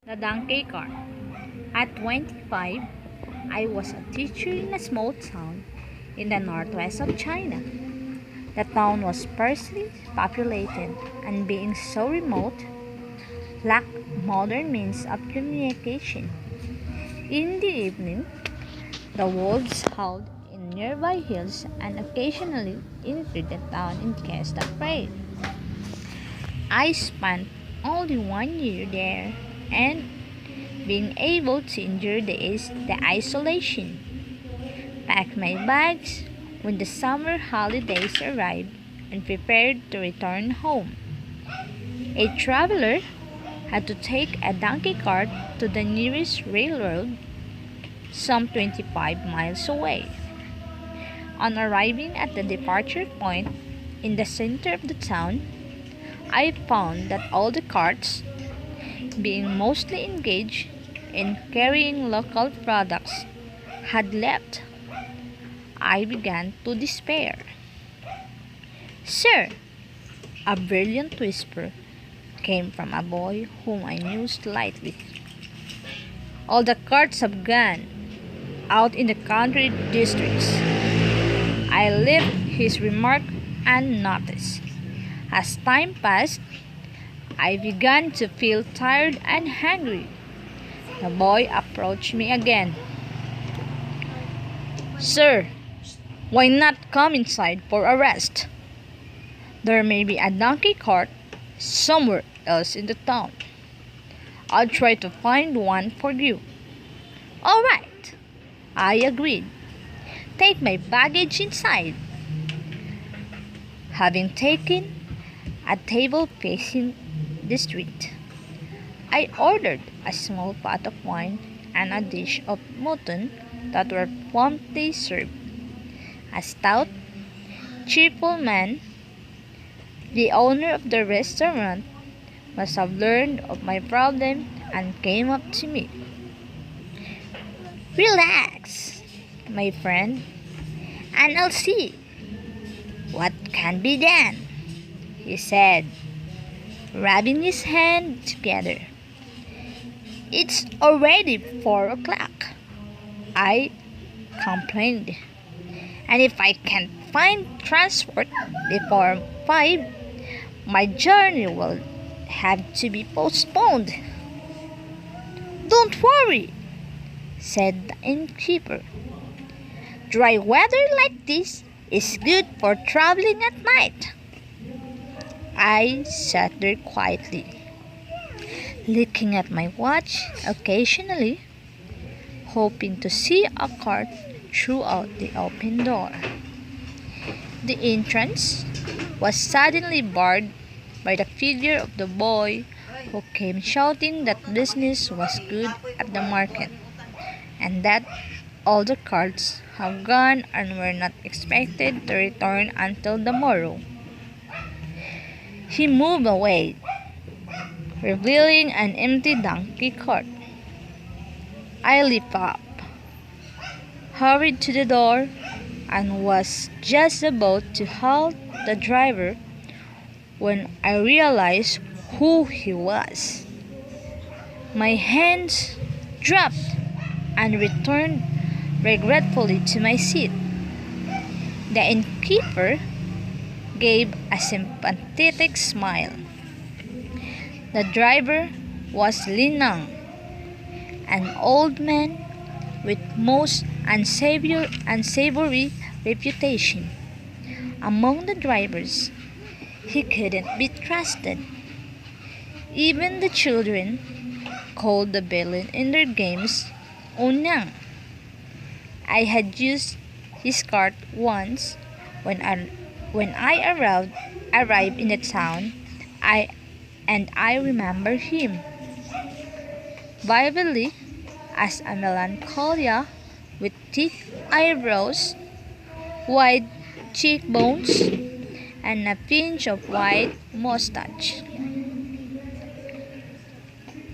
The donkey cart. At 25, I was a teacher in a small town in the northwest of China. The town was sparsely populated and being so remote, lacked modern means of communication. In the evening, the wolves howled in nearby hills and occasionally entered the town in case of prey. I spent only 1 year there and being able to endure the isolation. Packed my bags when the summer holidays arrived and prepared to return home. A traveler had to take a donkey cart to the nearest railroad, some 25 miles away. On arriving at the departure point in the center of the town, I found that all the carts, being mostly engaged in carrying local products, had left. I began to despair. "Sir," a brilliant whisper came from a boy whom I knew slightly. "All the carts have gone out in the country districts." I left his remark unnoticed. As time passed, I began to feel tired and hungry. The boy approached me again. "Sir, why not come inside for a rest? There may be a donkey cart somewhere else in the town. I'll try to find one for you." "All right," I agreed. "Take my baggage inside." Having taken a table facing the street, I ordered a small pot of wine and a dish of mutton that were promptly served. A stout, cheerful man, the owner of the restaurant, must have learned of my problem and came up to me. "Relax, my friend, and I'll see what can be done," he said, rubbing his hands together. "It's already 4 o'clock," I complained, "and if I can't find transport before 5, my journey will have to be postponed." "Don't worry," said the innkeeper. "Dry weather like this is good for traveling at night." I sat there quietly, looking at my watch occasionally, hoping to see a cart throughout the open door. The entrance was suddenly barred by the figure of the boy who came shouting that business was good at the market and that all the carts have gone and were not expected to return until the morrow. He moved away, revealing an empty donkey cart. I leaped up, hurried to the door, and was just about to hail the driver when I realized who he was. My hands dropped and returned regretfully to my seat. The innkeeper gave a sympathetic smile. The driver was Lin Nang, an old man with most unsavory reputation. Among the drivers, he couldn't be trusted. Even the children called the villain in their games Onang. I had used his cart once when I arrived in the town. I remember him vividly as a melancholia with thick eyebrows, wide cheekbones, and a pinch of white mustache.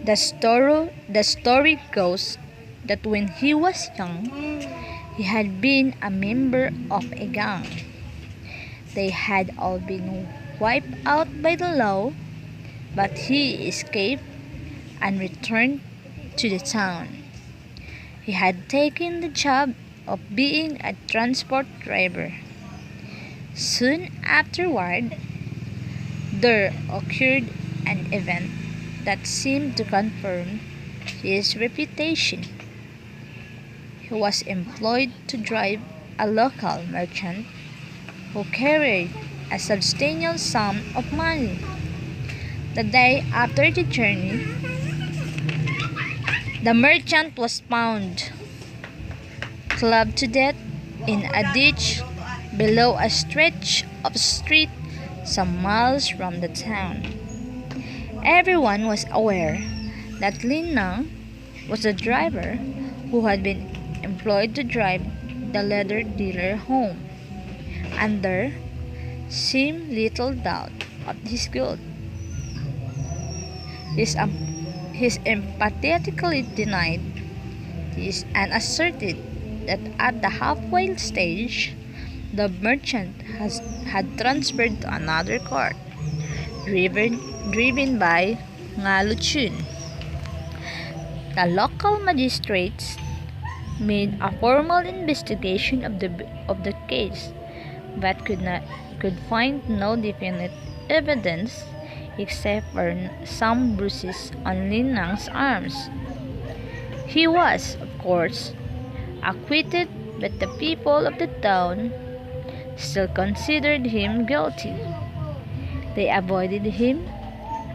The story goes that when he was young, he had been a member of a gang. They had all been wiped out by the law, but he escaped and returned to the town. He had taken the job of being a transport driver. Soon afterward, there occurred an event that seemed to confirm his reputation. He was employed to drive a local merchant who carried a substantial sum of money. The day after the journey, the merchant was found, clubbed to death in a ditch below a stretch of street some miles from the town. Everyone was aware that Lin Nang was the driver who had been employed to drive the leather dealer home, and there seemed little doubt of his guilt. He emphatically denied this and asserted that at the halfway stage, the merchant had transferred to another cart, driven by Nga Luchun. The local magistrates made a formal investigation of the case, but could find no definite evidence except for some bruises on Lin Nang's arms. He was, of course, acquitted, but the people of the town still considered him guilty. They avoided him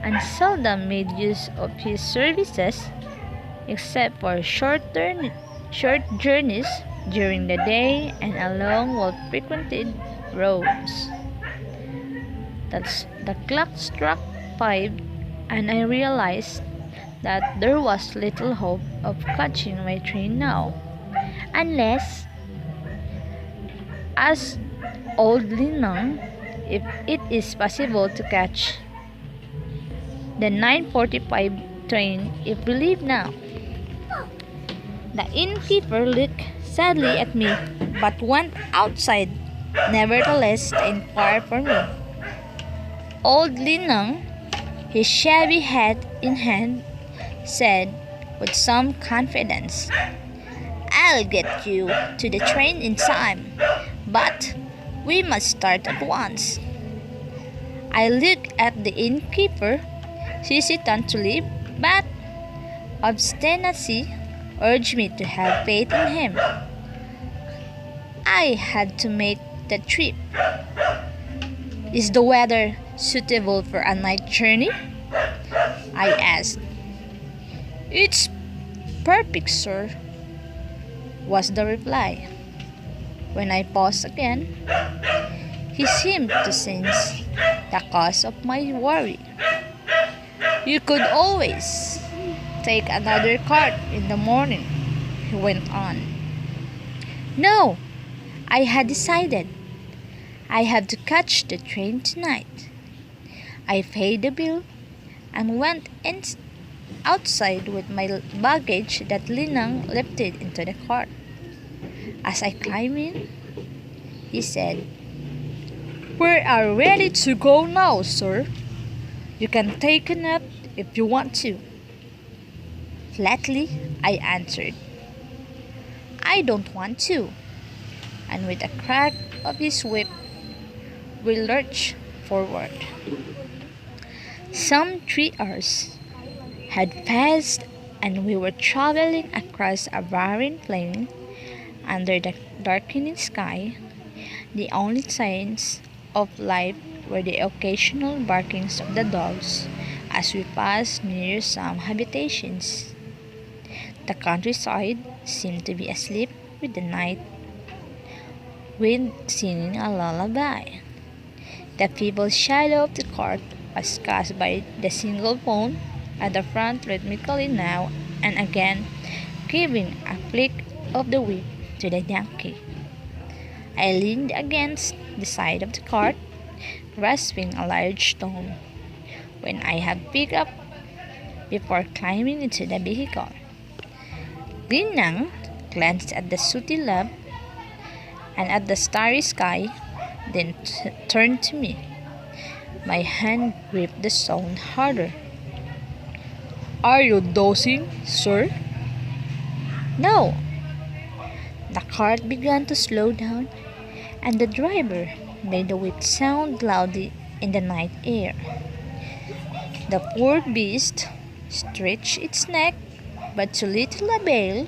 and seldom made use of his services except for short journeys during the day and along well-frequented roads. The clock struck 5, and I realized that there was little hope of catching my train now, unless, as old Lin Nang, if it is possible to catch the 9:45 train if we leave now. The innkeeper looked sadly at me, but went outside, nevertheless, to inquire for me. Old Lin Nang, his shabby hat in hand, said with some confidence, "I'll get you to the train in time, but we must start at once." I looked at the innkeeper, hesitant to leave, but obstinacy urged me to have faith in him. I had to make the trip. "Is the weather suitable for a night journey?" I asked. "It's perfect, sir," was the reply. When I paused again, he seemed to sense the cause of my worry. "You could always take another cart in the morning," he went on. No, I had decided. I have to catch the train tonight. I paid the bill and went outside with my baggage that Lin Nang lifted into the cart. As I climbed in, he said, "We are ready to go now, sir. You can take a nap if you want to." Flatly, I answered, "I don't want to." And with a crack of his whip, we lurched forward. Some 3 hours had passed, and we were traveling across a barren plain under the darkening sky. The only signs of life were the occasional barkings of the dogs as we passed near some habitations. The countryside seemed to be asleep with the night wind singing a lullaby. The feeble shadow of the cart was cast by the single pony at the front rhythmically now and again, giving a flick of the whip to the donkey. I leaned against the side of the cart, grasping a large stone. When I had picked up before climbing into the vehicle, Lin Nang glanced at the sooty lamp and at the starry sky, then turned to me. My hand gripped the stone harder. Are you dozing, sir? No. The cart began to slow down, and the driver made the whip sound loudly in the night air. The poor beast stretched its neck, but to little avail.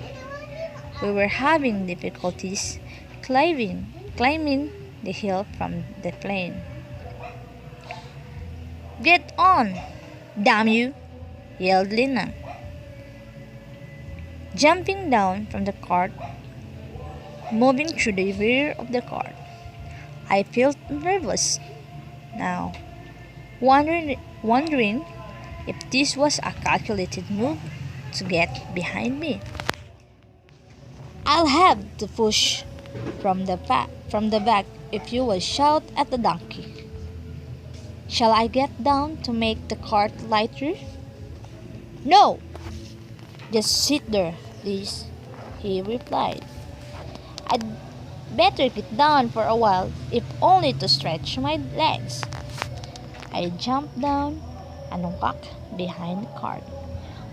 We were having difficulties climbing the hill from the plain. Get on, damn you, yelled Lina, jumping down from the cart, moving through the rear of the cart. I felt nervous now, wondering if this was a calculated move to get behind me. I'll have to push from the back if you will shout at the donkey. Shall I get down to make the cart lighter? No, just sit there, please, he replied. I'd better get down for a while, if only to stretch my legs. I jumped down and walked behind the cart,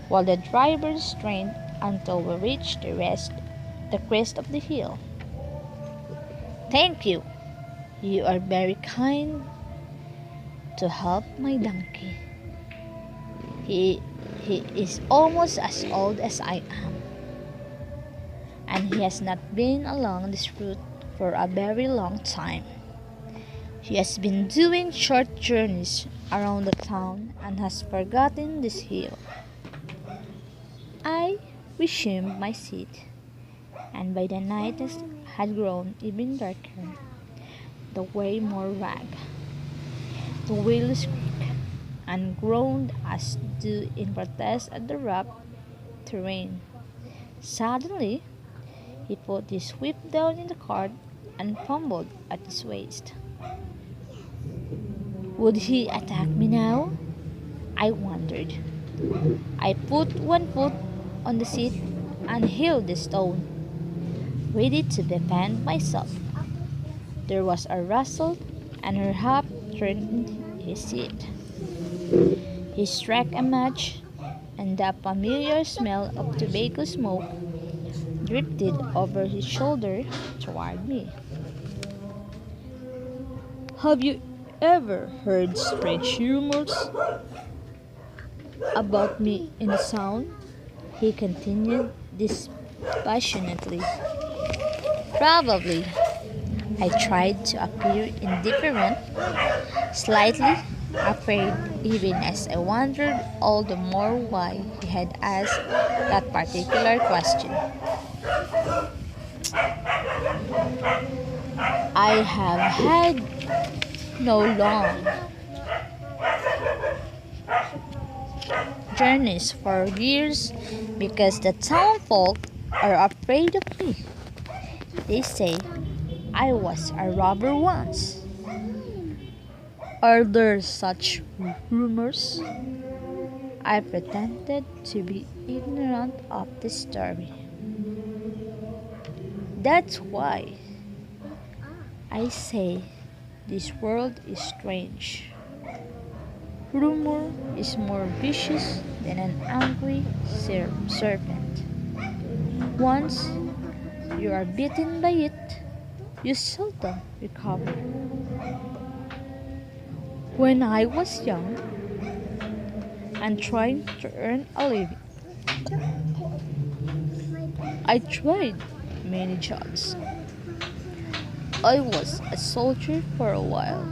while the driver strained until we reached the crest of the hill. Thank you. You are very kind to help my donkey. He is almost as old as I am, and he has not been along this route for a very long time. He has been doing short journeys around the town and has forgotten this hill. I resumed my seat, and by the night it had grown even darker, the way more ragged. The wheels creaked and groaned as do in protest at the rough terrain. Suddenly, he put his whip down in the cart and fumbled at his waist. Would he attack me now? I wondered. I put one foot on the seat and held the stone, ready to defend myself. There was a rustle, and her half turned in his seat. He struck a match, and the familiar smell of tobacco smoke drifted over his shoulder toward me. Have you ever heard strange rumors about me in the sound? He continued dispassionately. Probably. I tried to appear indifferent, slightly afraid, even as I wondered all the more why he had asked that particular question. I have had no long journeys for years because the town folk are afraid of me. They say I was a robber once. Are there such rumors? I pretended to be ignorant of the story. That's why I say this world is strange. Rumor is more vicious than an angry serpent. Once you are bitten by it, you seldom recover. When I was young and trying to earn a living, I tried many jobs. I was a soldier for a while,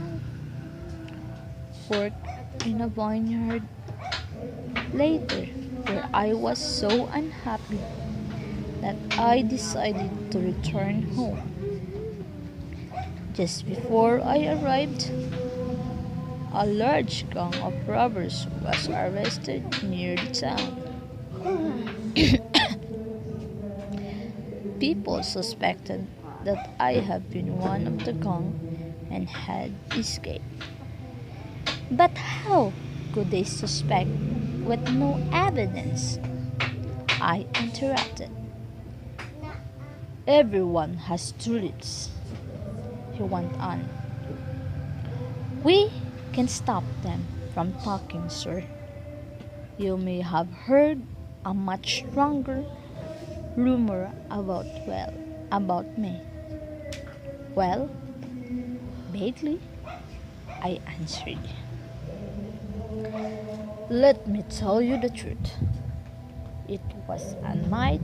worked in a vineyard. Later, where I was so unhappy that I decided to return home. Just before I arrived, a large gang of robbers was arrested near the town. People suspected that I had been one of the gang and had escaped. But how could they suspect with no evidence? I interrupted. Everyone has truths, he went on. We can stop them from talking, sir. You may have heard a much stronger rumor about me. Well, vaguely, I answered. Let me tell you the truth. It was a night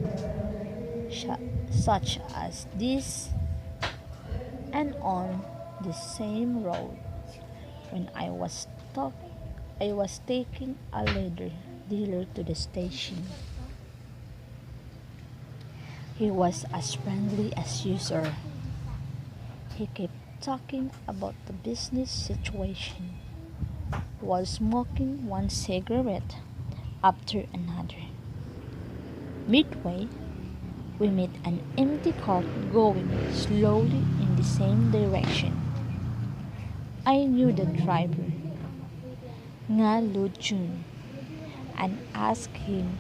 such as this, and on the same road when I was taking a leather dealer to the station. He was as friendly as you, sir. He kept talking about the business situation while smoking one cigarette after another. Midway, we met an empty cart going slowly in the same direction. I knew the driver, Nga Lu Chun, and asked him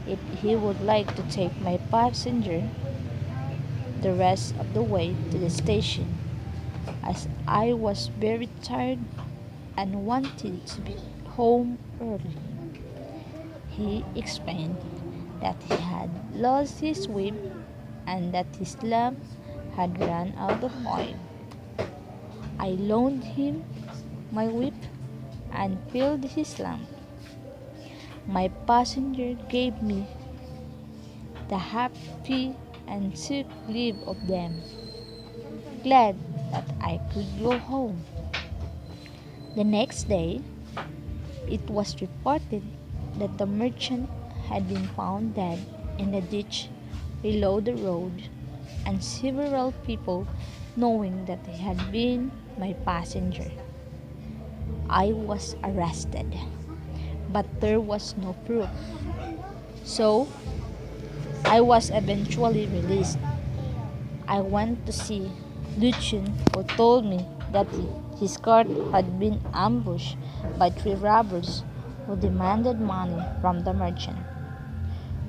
if he would like to take my passenger the rest of the way to the station, as I was very tired and wanted to be home early. He explained that he had lost his whip and that his lamp had run out of oil. I loaned him my whip and filled his lamp. My passenger gave me the half fee and took leave of them, glad that I could go home. The next day, it was reported that the merchant had been found dead in a ditch below the road, and several people knowing that he had been my passenger. I was arrested, but there was no proof. So, I was eventually released. I went to see Lucian, who told me that his cart had been ambushed by three robbers who demanded money from the merchant.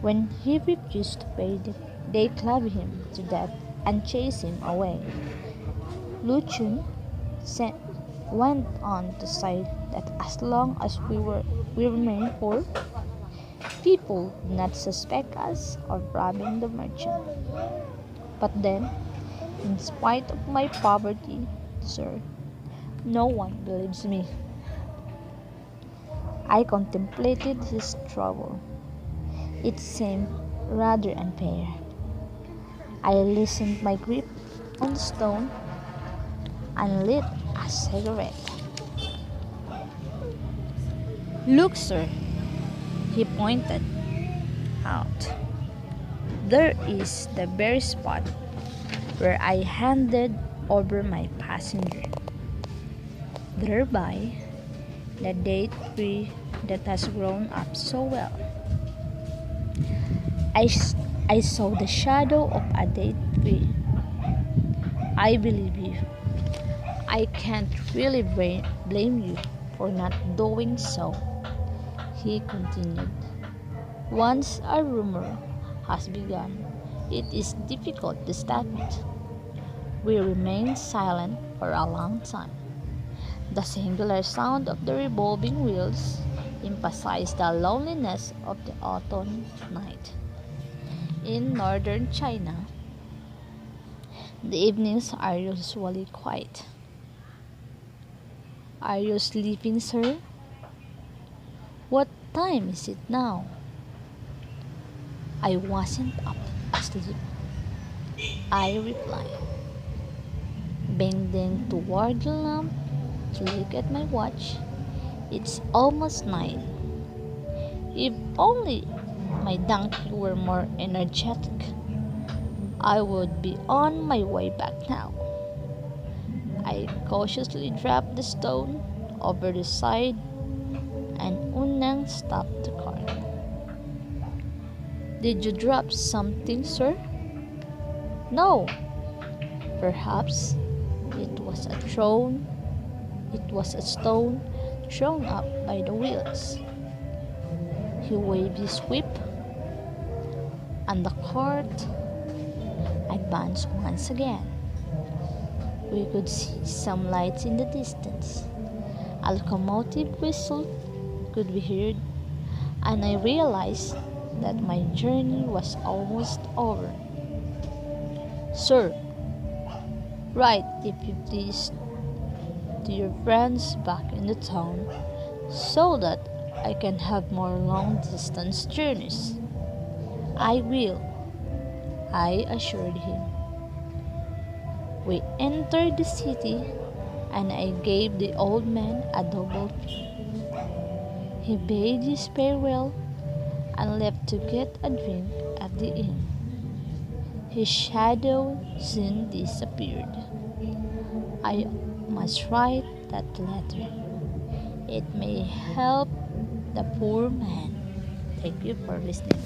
When he refused to pay, they clubbed him to death and chased him away. Lucian went on to say that as long as we remain poor, people would not suspect us of robbing the merchant. But then, in spite of my poverty, sir, no one believes me. I contemplated his trouble. It seemed rather unfair. I loosened my grip on the stone and lit a cigarette. Look, sir, he pointed out. There is the very spot where I handed over my passenger. Thereby, the date tree that has grown up so well. I saw the shadow of a date tree. I believe you. I can't really blame you for not doing so, he continued. Once a rumor has begun, it is difficult to stop it. We remained silent for a long time. The singular sound of the revolving wheels emphasized the loneliness of the autumn night. In northern China, the evenings are usually quiet. Are you sleeping, sir? What time is it now? I wasn't up asleep, I replied, bending toward the lamp to look at my watch. It's almost 9. If only my donkey were more energetic, I would be on my way back now. I cautiously dropped the stone over the side and Unang stopped the car. Did you drop something, sir? No. Perhaps it was a stone thrown up by the wheels. He waved his whip, and the cart advanced once again. We could see some lights in the distance. A locomotive whistle could be heard, and I realized that my journey was almost over. Sir, write, if you please, to your friends back in the town so that I can have more long distance journeys. I will, I assured him. We entered the city and I gave the old man a double fee. He bade his farewell and left to get a drink at the inn. His shadow soon disappeared. I must write that letter. It may help the poor man. Thank you for listening.